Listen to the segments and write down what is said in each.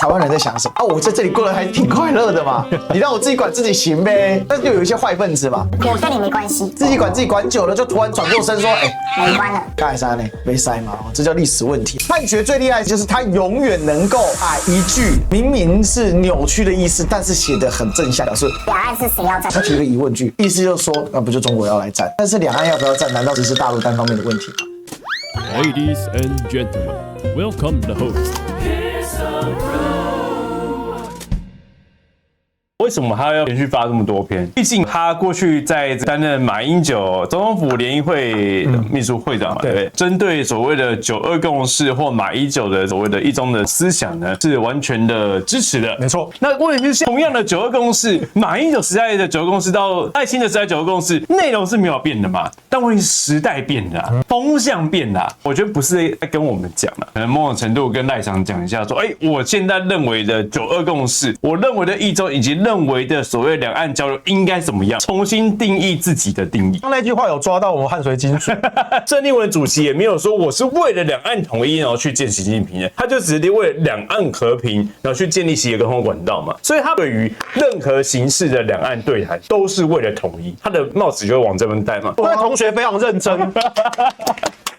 台灣人在想什麼啊？我在這裡過得還挺快樂的嘛，你讓我自己管自己行唄。但是就有一些壞分子嘛，我跟你沒關係，自己管自己管久了，就突然轉過身說，沒關了，蓋塞呢沒塞嘛，這叫歷史問題。漢學最厲害的就是他永遠能夠把一句明明是扭曲的意思，但是寫得很正向，表示两岸是誰要戰？他提了疑問句，意思就是说，那不就中國要來戰？但是两岸要不要戰，難道只是大陸單方面的問題嗎？ Ladies and gentlemen, welcome the host. 为什麼他要連續發這麼多篇？畢竟他過去在擔任馬英九總統府聯誼會秘書會長嘛，對不對？針對所謂的9·2共識或馬英九的所謂的一中的思想呢，是完全的支持的。沒錯。那問題是，同樣的9·2共識，馬英九時代的9·2共識到賴清德時代9·2共識，內容是沒有變的嘛？但問題是時代變了，風向變了。我覺得不是在跟我們講了，可能某種程度跟賴長講一下，說，我現在認為的9·2共識，我認為的一中以及認為的所謂兩岸交流應該怎麼樣，重新定義自己的定義。剛那句話有抓到我們漢水金屬。鄭麗文主席也沒有說我是為了兩岸統一然後去見習近平的，他就只是為了兩岸和平然後去建立協溝通管道嘛。所以他對於任何形式的兩岸對談都是為了統一，他的帽子就會往這邊戴嘛。各位同學非常認真。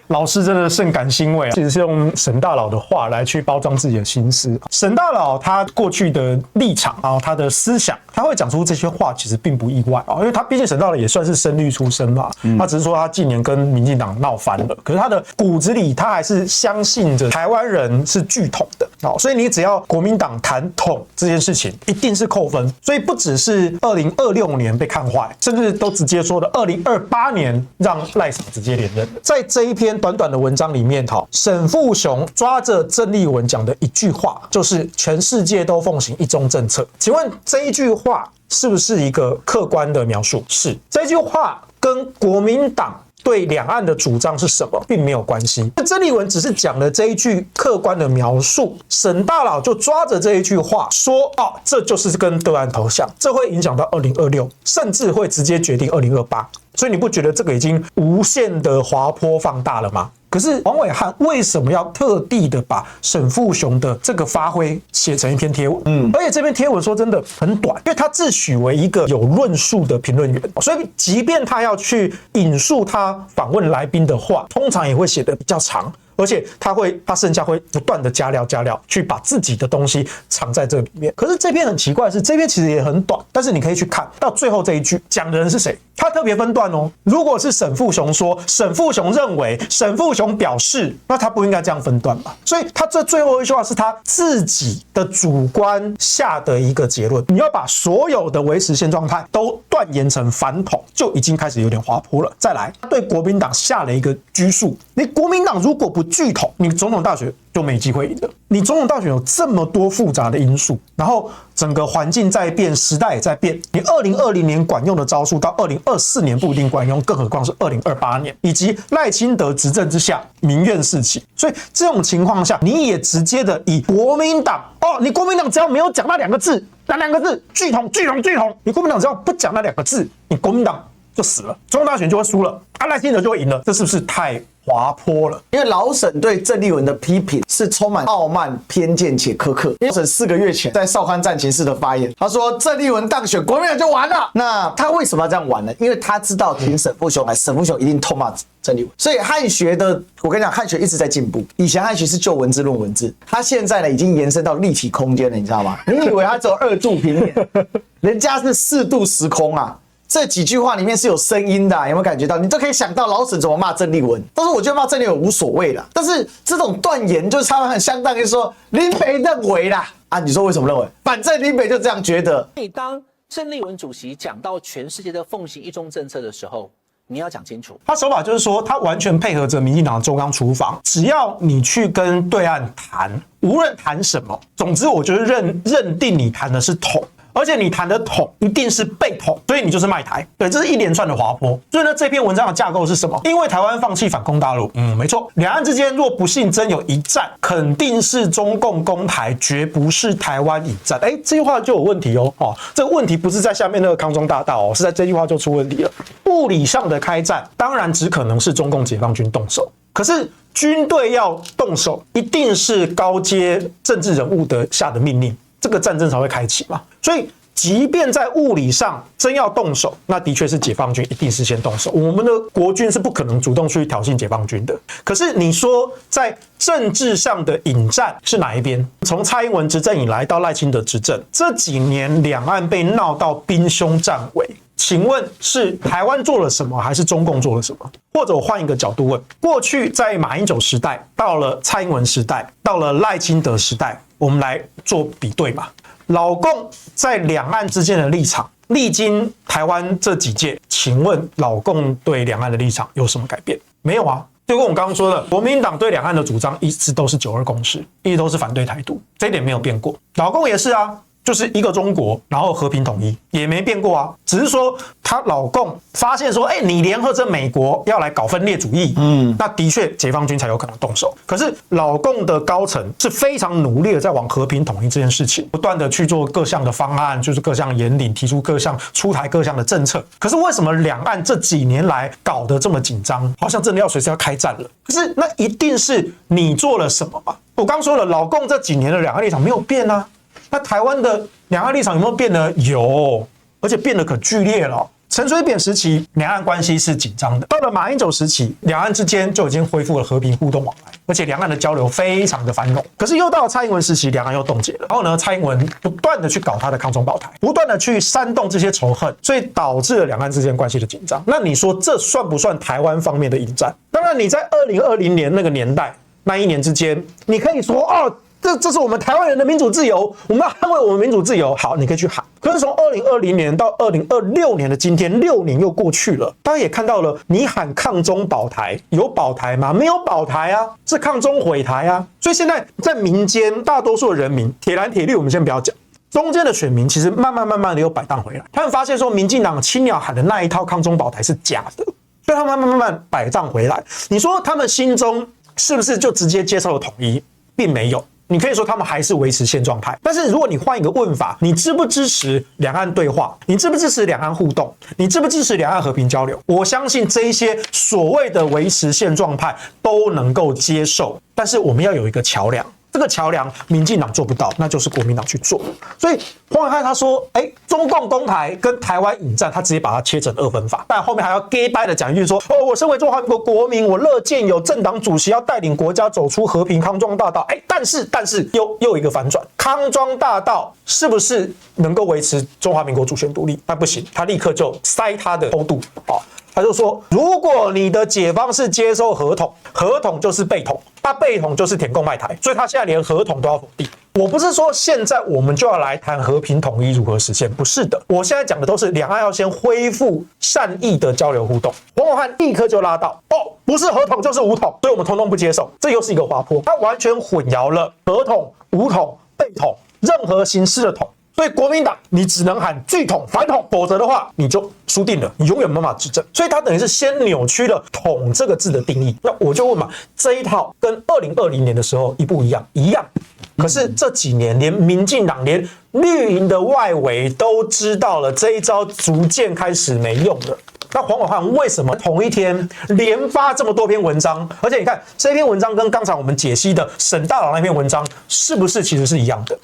老師真的甚感欣慰啊！其實是用沈大佬的話來去包裝自己的心思。沈大佬他過去的立場啊，他的思想，他會講出這些話，其實並不意外啊，因為他畢竟沈大佬也算是深綠出身嘛。他只是說他近年跟民進黨鬧翻了，可是他的骨子裡他還是相信着台灣人是巨統的。好，所以你只要國民黨談統這件事情，一定是扣分。所以不只是2026年被看壞，甚至都直接說的2028年讓賴長直接連任。在這一篇短短的文章裡面，沈富雄抓着鄭麗文講的一句話，就是全世界都奉行一中政策。請問這一句話是不是一個客觀的描述？是。這句話跟國民黨對兩岸的主張是什麼，並沒有關係。鄭麗文只是講了這一句客觀的描述，沈大佬就抓着這一句話說：“這就是跟對岸投降，這會影響到2026，甚至會直接決定2028。”所以你不覺得這個已經無限的滑坡放大了嗎？可是王偉漢為什麼要特地的把沈富雄的這個發揮寫成一篇貼文？而且這篇貼文說真的很短，因為他自詡為一個有論述的評論員，所以即便他要去引述他訪問來賓的話，通常也會寫得比較長。而且他剩下會不斷的加料，去把自己的東西藏在這裡面。可是這篇很奇怪的是，這篇其實也很短，但是你可以去看到最後這一句講的人是誰，他特別分段哦。如果是沈富雄說，沈富雄認為，沈富雄表示，那他不應該這樣分段吧？所以他這最後一句話是他自己的主觀下的一個結論。你要把所有的維持現狀態都斷言成反統，就已經開始有點滑坡了。再來，他對國民黨下了一個拘束，你國民黨如果不巨統，你總統大選就沒機會贏了。你總統大選有這麼多複雜的因素，然後整個環境在變，時代也在變。你2020年管用的招數，到2024年不一定管用，更何況是2028年，以及賴清德執政之下民怨四起。所以這種情況下，你也直接的以國民黨你國民黨只要沒有講那兩個字，那兩個字巨統，你國民黨只要不講那兩個字，你國民黨就死了，總統大選就會輸了，賴清德就會贏了。這是不是太滑坡了？因為老沈對鄭麗文的批評是充滿傲慢、偏見且苛刻。老沈4個月前在少康戰情室的發言，他說鄭麗文當選，國民黨就完了。那他為什麼要這樣玩呢？因為他知道請沈富雄來，沈富雄一定痛罵鄭麗文。所以漢學的，我跟你講，漢學一直在進步。以前漢學是就文字論文字，他現在呢已經延伸到立體空間了，你知道嗎？你以為他只有2度平面，人家是4度時空啊。這幾句話裡面是有聲音的，有沒有感覺到？你都可以想到老沈怎麼罵鄭麗文。但是我覺得罵鄭麗文無所謂啦。但是這種斷言就是他們很相當於說林北認為啦啊，你說為什麼認為？反正林北就這樣覺得。所以當鄭麗文主席講到全世界的奉行一中政策的時候，你要講清楚。他手法就是說，他完全配合着民進党的中鋼廚房，只要你去跟對岸談，無論談什麼，總之我就是認定你談的是統。而且你談的統一定是被統，所以你就是賣台。對，這是一連串的滑坡。所以呢，這篇文章的架構是什麼？因為台灣放棄反攻大陸，沒錯。兩岸之間若不幸真有一戰，肯定是中共攻台，絕不是台灣引戰。這句話就有問題哦。這個問題不是在下面那個康莊大道哦，是在這句話就出問題了。物理上的開戰，當然只可能是中共解放軍動手。可是軍隊要動手，一定是高階政治人物的下的命令，這個戰爭才會開啟嘛。所以，即便在物理上真要動手，那的確是解放軍一定是先動手。我們的國軍是不可能主動去挑釁解放軍的。可是你說在政治上的引戰是哪一邊？從蔡英文執政以來到賴清德執政，這幾年兩岸被鬧到兵凶戰危。請問是台灣做了什麼，還是中共做了什麼？或者我換一個角度問：過去在馬英九時代，到了蔡英文時代，到了賴清德時代，我們來做比對嘛？老共在兩岸之間的立场，歷經台灣這幾屆，請問老共對兩岸的立場有什麼改變？沒有啊。就跟我剛剛說的，國民黨對兩岸的主張一直都是9·2共識，一直都是反對台獨，這一點沒有變過。老共也是啊。就是一個中國，然後和平統一也沒變過啊，只是說他老共發現說，你聯合着美國要來搞分裂主義，那的確解放軍才有可能動手。可是老共的高層是非常努力的在往和平統一這件事情，不斷的去做各項的方案，就是各項研領，提出各項出台各項的政策。可是為什麼兩岸這幾年來搞得這麼緊張，好像真的要隨時要開戰了？可是那一定是你做了什麼嘛？我剛說了，老共這幾年的兩岸立場沒有變啊。那台灣的兩岸立場有沒有變呢？有，而且變得可劇烈了。陳水扁時期，兩岸關係是緊張的；到了馬英九時期，兩岸之間就已經恢復了和平互動往來，而且兩岸的交流非常的繁榮。可是又到了蔡英文時期，兩岸又凍結了。然後呢，蔡英文不斷的去搞他的抗中保台，不斷的去煽動這些仇恨，所以導致了兩岸之間關係的緊張。那你說這算不算台灣方面的引戰？當然，你在2020年那個年代，那一年之間，你可以說哦。這是我們台灣人的民主自由，我們要捍衛我們民主自由。好，你可以去喊。可是從2020年到2026年的今天，6年又過去了，大家也看到了，你喊抗中保台，有保台嗎？沒有保台啊，是抗中毀台啊。所以現在在民間，大多數的人民，鐵藍鐵綠，我們先不要講，中間的選民其實慢慢的又擺盪回來。他們發現說，民進黨青鳥喊的那一套抗中保台是假的，所以他們慢慢擺盪回來。你說他們心中是不是就直接接受了統一？並沒有。你可以說他們還是維持現狀態，但是如果你換一個問法，你支不支持兩岸對話？你支不支持兩岸互動？你支不支持兩岸和平交流？我相信這一些所謂的維持現狀派都能夠接受，但是我們要有一個橋梁。這個橋梁，民進黨做不到，那就是國民黨去做。所以黃暐瀚他說，中共攻台跟台灣引戰，他直接把它切成2分法，但後面還要 gay 掰的講一句說，我身為中華民國國民，我樂見有政黨主席要帶領國家走出和平康莊大道。但是又一個反轉，康莊大道是不是能夠維持中華民國主權獨立？那不行，他立刻就塞他的偷渡。他就說，如果你的解方是接受合統，合統就是被統，那被統就是舔共賣台，所以他現在連合統都要否定。我不是說現在我們就要來談和平統一如何實現，不是的，我現在講的都是兩岸要先恢復善意的交流互動。黃暐瀚立刻就拉到，不是合統就是武統，所以我們統統不接受，這又是一個滑坡，他完全混淆了合統、武統、被統任何形式的統。所以國民黨你只能喊拒統、反統，否則的話你就輸定了，你永遠沒辦法執政。所以他等於是先扭曲了“統”這個字的定義。那我就問嘛，這一套跟2020年的時候一不一樣？一樣。可是這幾年連民進黨、連綠營的外圍都知道了這一招逐漸開始沒用了。那黃暐瀚為什麼同一天連發這麼多篇文章？而且你看這篇文章跟剛才我們解析的沈大佬那篇文章是不是其實是一樣的？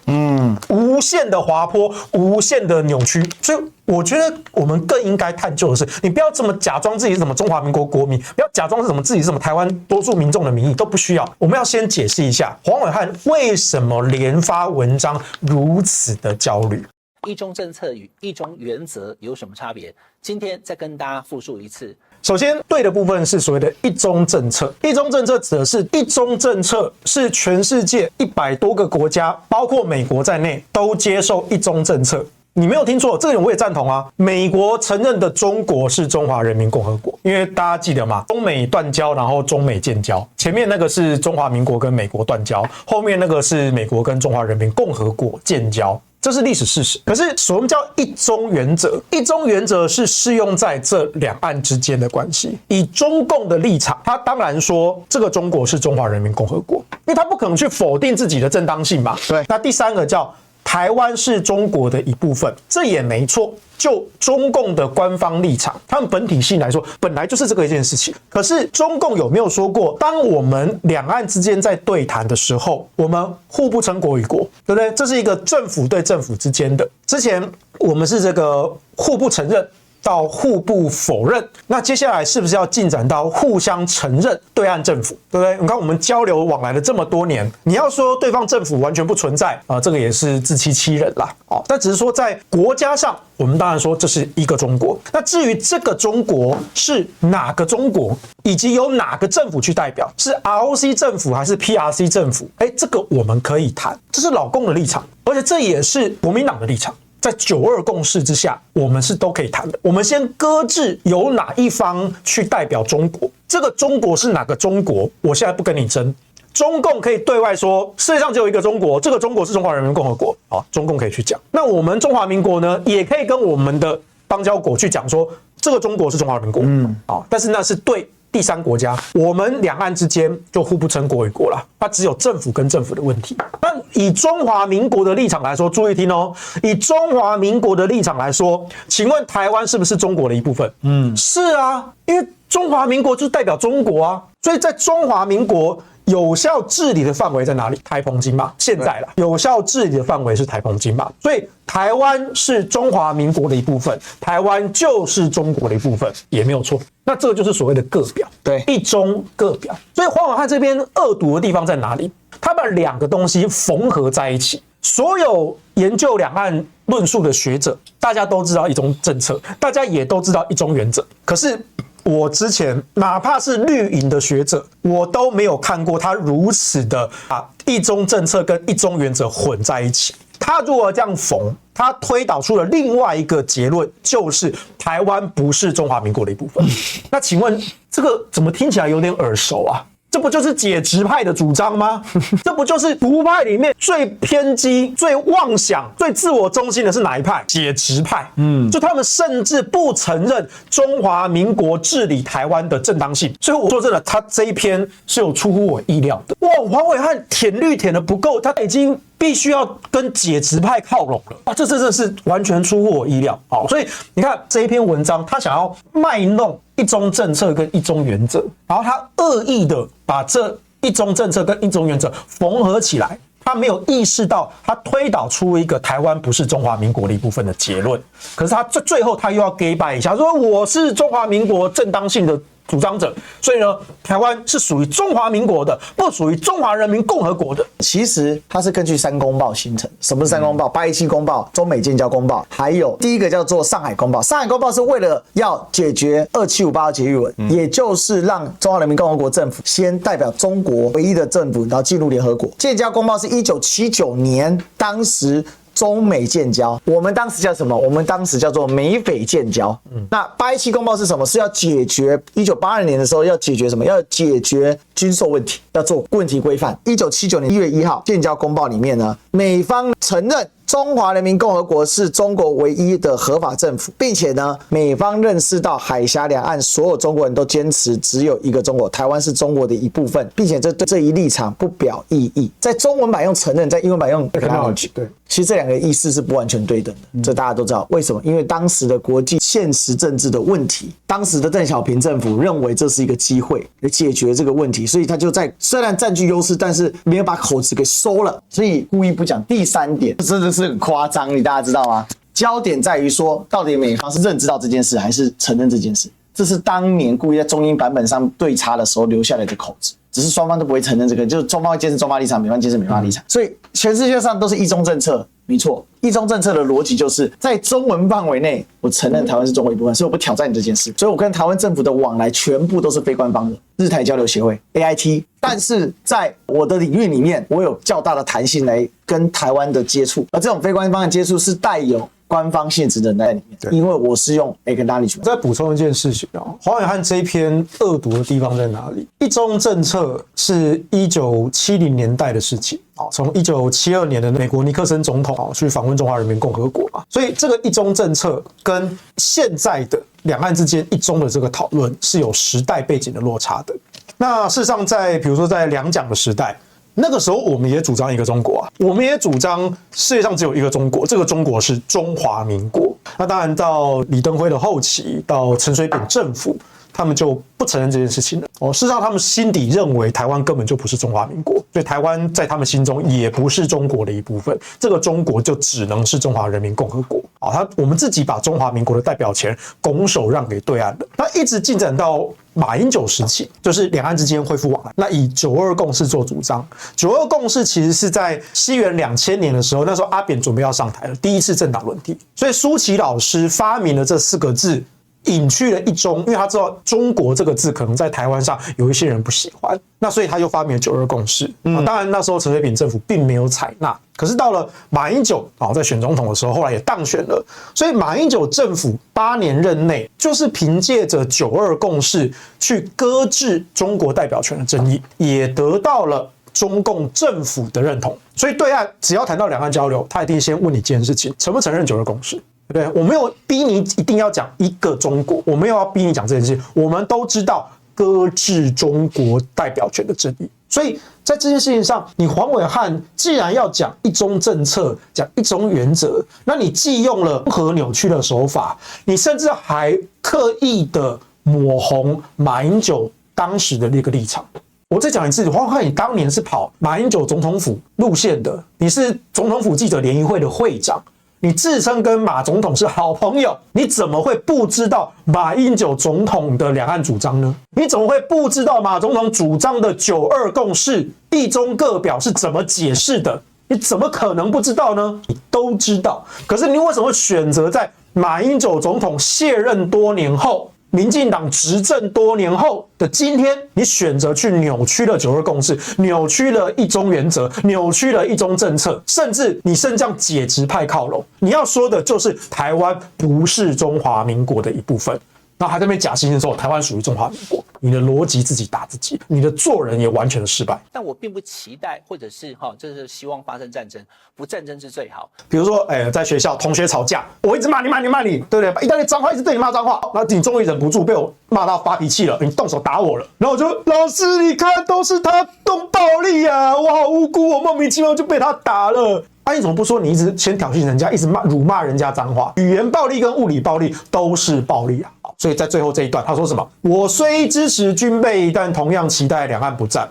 無限的滑坡，無限的扭曲。所以我覺得我們更應該探究的是，你不要這麼假裝自己是什麼中華民國國民，不要假裝是什麼自己是什麼台灣多數民眾的民意，都不需要。我們要先解釋一下黃暐瀚為什麼連發文章如此的焦慮。一中政策與一中原則有什麼差別？今天再跟大家複述一次。首先，對的部分是所謂的一中政策。一中政策指的是一中政策是全世界100多個國家，包括美國在內，都接受一中政策。你沒有聽錯，這點我也贊同啊。美國承認的中國是中華人民共和國，因為大家記得嘛，中美斷交，然後中美建交，前面那個是中華民國跟美國斷交，後面那個是美國跟中華人民共和國建交。這是歷史事實。可是什麼叫一中原則？一中原則是適用在這兩岸之間的關係。以中共的立場，他當然說這個中國是中華人民共和國，因為他不可能去否定自己的正當性嘛。對。那第三個叫台灣是中國的一部分，這也沒錯。就中共的官方立場，他們本體性來說，本來就是這個一件事情。可是中共有沒有說過，當我們兩岸之間在對談的時候，我們互不稱國與國，對不對？這是一個政府對政府之間的。之前我們是這個互不承認到互不否認，那接下來是不是要進展到互相承認對岸政府，对不对？你看我們交流往來了這麼多年，你要說对方政府完全不存在啊，这個也是自欺欺人啦。哦，但只是說在國家上，我們當然說這是一個中國。那至於這個中國是哪個中國，以及由哪個政府去代表，是 ROC 政府還是 PRC 政府？這個我們可以談，這是老共的立場，而且這也是國民黨的立場。在9·2共識之下，我們是都可以談的。我們先擱置由哪一方去代表中国，這個中國是哪個中國？我現在不跟你爭。中共可以對外說世界上只有一個中國，這個中國是中華人民共和國。好，中共可以去講。那我們中華民國呢，也可以跟我們的邦交國去講說，這個中國是中华人民國。好，但是那是对第三國家，我們兩岸之間就互不稱國與國了，它只有政府跟政府的問題。那以中華民國的立場來說，注意聽哦，以中華民國的立場來說，請問台灣是不是中國的一部分？是啊，因為中華民國就是代表中國啊，所以在中華民國有效治理的範圍在哪裡？台澎金馬，現在啦，有效治理的範圍是台澎金馬，所以台灣是中華民國的一部分，台灣就是中國的一部分，也沒有錯。那這個就是所謂的各表，對，一中各表。所以黃暐瀚這邊惡毒的地方在哪裡？他把兩個東西縫合在一起。所有研究兩岸論述的學者，大家都知道一中政策，大家也都知道一中原則，可是我之前哪怕是綠營的學者，我都沒有看過他如此的把一中政策跟一中原則混在一起。他如果這樣縫，他推導出了另外一個結論，就是台灣不是中華民國的一部分。那請問這個怎麼聽起來有點耳熟啊？這不就是解殖派的主張嗎？這不就是獨派裡面最偏激、最妄想、最自我中心的是哪一派？解殖派。就他們甚至不承認中華民國治理台灣的正當性。所以我說真的，他這一篇是有出乎我意料的。哇，黃暐瀚舔綠舔的不夠，他已經必須要跟解殖派靠攏了。哇，這真的是完全出乎我意料。好，所以你看這一篇文章，他想要賣弄一中政策跟一中原則，然後他惡意的把這一中政策跟一中原則縫合起來，他沒有意識到他推導出一個台灣不是中華民國的一部分的結論。可是他最後他又要假掰一下，說我是中華民國正當性的主張者，所以呢，台灣是屬於中華民國的，不屬於中華人民共和國的。其實它是根據3公報形成。什麼是3公報？817公報、中美建交公報，還有第一個叫做上海公報。上海公報是為了要解決2758號決議文，也就是讓中華人民共和國政府先代表中國唯一的政府，然後進入聯合國。建交公報是1979年，當時中美建交，我們當時叫什麼？我們當時叫做美斐建交。那817公報是什麼？是要解決1982年的時候要解決什麼？要解決軍售問題，要做問題規範。1979年1月1號建交公報裡面呢，美方承認中華人民共和國是中國唯一的合法政府，並且呢，美方認識到海峽兩岸所有中國人都堅持只有一個中國，台灣是中國的一部分，並且這一立場不表異議。在中文版用承認，在英文版用 acknowledge。對，其實這兩個意思是不完全對等的，這大家都知道。為什麼？因為當時的國際現實政治的問題，當時的鄧小平政府認為這是一個機會來解決這個問題，所以他就在雖然佔據優勢，但是沒有把口子給收了，所以故意不講。第3點真的是很誇張，你大家知道嗎？焦點在於說，到底美方是認知到這件事，還是承認這件事？這是當年故意在中英版本上對差的時候留下來的口子。只是雙方都不會承認這個，就是中方會堅持中方立場，美方堅持美方立場。所以全世界上都是一中政策，沒錯。一中政策的邏輯就是在中文範圍內，我承認台灣是中國一部分，所以我不挑戰你這件事。所以我跟台灣政府的往來全部都是非官方的，日台交流協會 AIT。但是在我的領域裡面，我有較大的彈性來跟台灣的接觸，而這種非官方的接觸是帶有官方性質的在裡面，因為我是用 acknowledgement。再補充一件事情啊，黃暐瀚這一篇惡毒的地方在哪裡？一中政策是1970年代的事情，從1972年的美國尼克森總統去訪問中華人民共和國嘛，所以這個一中政策跟現在的兩岸之間一中的這個討論是有時代背景的落差的。那事實上在比如說在兩蔣的時代，那個時候我們也主張一個中國啊，我們也主張世界上只有一個中國，這個中國是中華民國。那當然到李登輝的後期，到陳水扁政府，他們就不承認這件事情了。事實上他們心底認為台灣根本就不是中華民國，所以台灣在他們心中也不是中國的一部分，這個中国就只能是中华人民共和国。我們自己把中華民国的代表權拱手讓給對岸了。那一直進展到馬英九時期，就是兩岸之間恢復往來。那以9·22共識做主張，9·22共識其實是在西元2000年的時候，那時候阿扁準備要上台了，第一次政黨輪替，所以蘇起老師發明了這4個字。隱去了一中，因為他知道中國這個字可能在台灣上有一些人不喜歡，那所以他就發明了9·22共識。當然那時候陳水扁政府並沒有採納，可是到了馬英九在選總統的時候，後來也當選了，所以馬英九政府8年任內就是憑借着9·22共識去擱置中國代表權的爭議，也得到了中共政府的認同。所以對岸只要談到兩岸交流，他一定先問你一件事情：承不承認9·22共識？对不对？我沒有逼你一定要講一個中國，我沒有要逼你講這件事。我們都知道擱置中國代表權的爭議，所以在這件事情上，你黃暐瀚既然要講一中政策，講一中原則，那你既用了不可扭曲的手法，你甚至還刻意的抹紅馬英九當時的那個立場。我再講一次，黄暐瀚你當年是跑馬英九總統府路線的，你是總統府記者聯誼會的會長。你自稱跟馬總統是好朋友，你怎麼會不知道馬英九總統的兩岸主張呢？你怎麼會不知道馬總統主張的9·22共識、一中各表是怎麼解釋的？你怎麼可能不知道呢？你都知道，可是你為什麼會選擇在馬英九總統卸任多年後，民進黨執政多年後的今天，你選擇去扭曲了9·22共識，扭曲了一中原則，扭曲了一中政策，甚至你向解職派靠攏。你要說的就是台灣不是中華民國的一部分，然後還在那邊假惺惺說台灣屬於中華民國。你的邏輯自己打自己，你的做人也完全的失敗。但我並不期待，或者是这是希望發生戰爭，不戰爭是最好。比如說，在學校同學吵架，我一直罵你，對不對？一大堆髒話，一直對你罵髒話，然後你終於忍不住被我罵到發脾氣了，你動手打我了，然後我就老師，你看都是他動暴力啊，我好無辜，我莫名其妙就被他打了。你怎麼不說你一直先挑釁人家，一直辱罵人家髒話？語言暴力跟物理暴力都是暴力啊！所以在最後這一段，他說什麼？我雖支持軍備，但同樣期待兩岸不戰。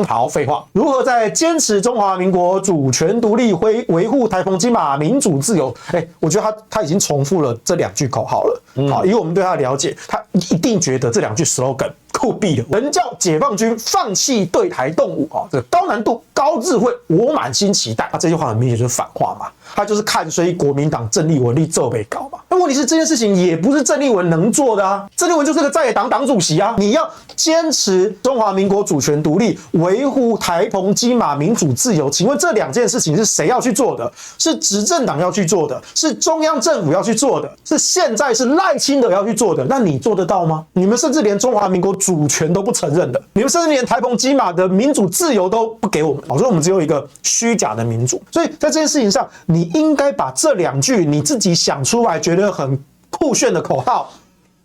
好，廢話。如何在堅持中華民國主權獨立、維護台澎金馬民主自由？我覺得他已經重複了這2句口號了。好，以我們對他的了解，他一定覺得這2句 slogan 酷斃了。人叫解放軍放棄對台動武啊，這個高難度、高智慧，我滿心期待。這句話很明顯就是反話嘛，他就是看衰國民黨鄭麗文力做被搞嘛。那問題是這件事情也不是鄭麗文能做的啊，鄭麗文就是個在野黨黨主席啊。你要堅持中華民國主權獨立，維護台澎金馬民主自由，請問這2件事情是誰要去做的？是執政黨要去做的，是中央政府要去做的，是現在是賴清德要去做的。那你做得到嗎？你們甚至連中華民国主權都不承認的，你們甚至連台澎金馬的民主自由都不給我們，所以我們只有一個虛假的民主。所以在這件事情上，你應該把這2句你自己想出來覺得很酷炫的口號，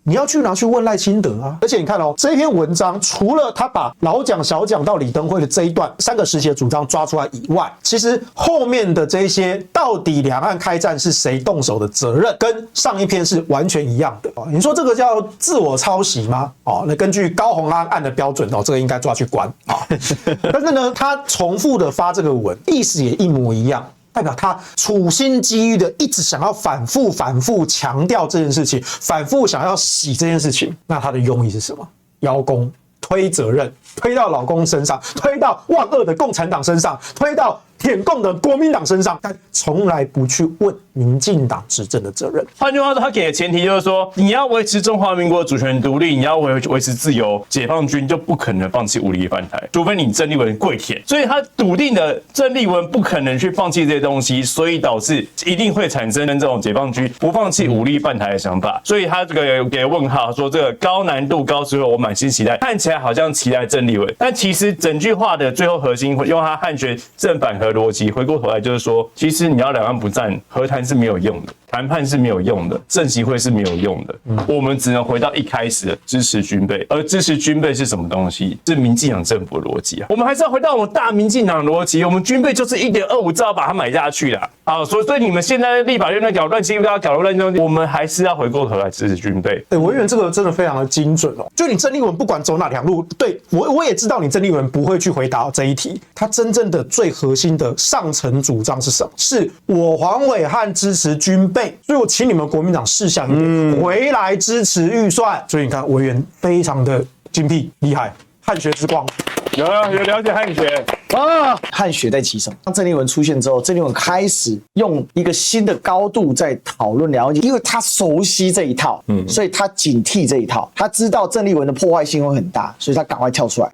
你要去拿去問賴清德啊！而且你看哦，這篇文章除了他把老蔣、小蔣到李登輝的這一段3個時期的主張抓出來以外，其實後面的這些到底兩岸開戰是誰動手的責任，跟上一篇是完全一樣的。你說這個叫自我抄襲嗎？那根據高虹安案的標準這個應該抓去關啊。但是呢，他重複的發這個文，意思也一模一樣。代表他處心積慮的一直想要反覆強調這件事情，反覆想要洗這件事情。那他的用意是什麼？邀功、推責任，推到老公身上，推到萬惡的共產黨身上，推到舔共的國民黨身上，但從來不去問民進黨執政的責任。換句話說，他給的前提就是說，你要維持中華民國主權獨立，你要維持自由，解放軍就不可能放棄武力犯台，除非你鄭麗文跪舔。所以他篤定的鄭麗文不可能去放棄這些東西，所以導致一定會產生這種解放軍不放棄武力犯台的想法。所以他這個給問號說，這個高難度、高智慧，我滿心期待，看起來好像期待鄭麗文，但其實整句話的最後核心，用他漢學正反合邏輯，回過頭來就是說，其實你要兩岸不戰，和談談是沒有用的，談判是沒有用的，政習會是沒有用的。我們只能回到一開始的支持軍備，而支持軍備是什麼東西？是民進黨政府的邏輯啊。我們還是要回到我們大民進黨的邏輯，我們軍備就是1.25兆把它買下去啦。啊，所以你們現在立法院在搞亂七八糟，搞亂七八糟，我們還是要回過頭來支持軍備。委員这個真的非常的精準哦。就你鄭麗文不管走哪條路，對我也知道你鄭麗文不會去回答這一題。他真正的最核心的上層主張是什麼？是我黃暐瀚支持軍備，所以我請你們國民黨識相一點，回來支持預算。所以你看委員非常的精闢厲害，漢學之光。有了解漢學啊，漢學在其什麼？當鄭麗文出現之後，鄭麗文開始用一個新的高度在討論了解，因為他熟悉這一套，所以他警惕這一套，他知道鄭麗文的破壞性會很大，所以他趕快跳出來。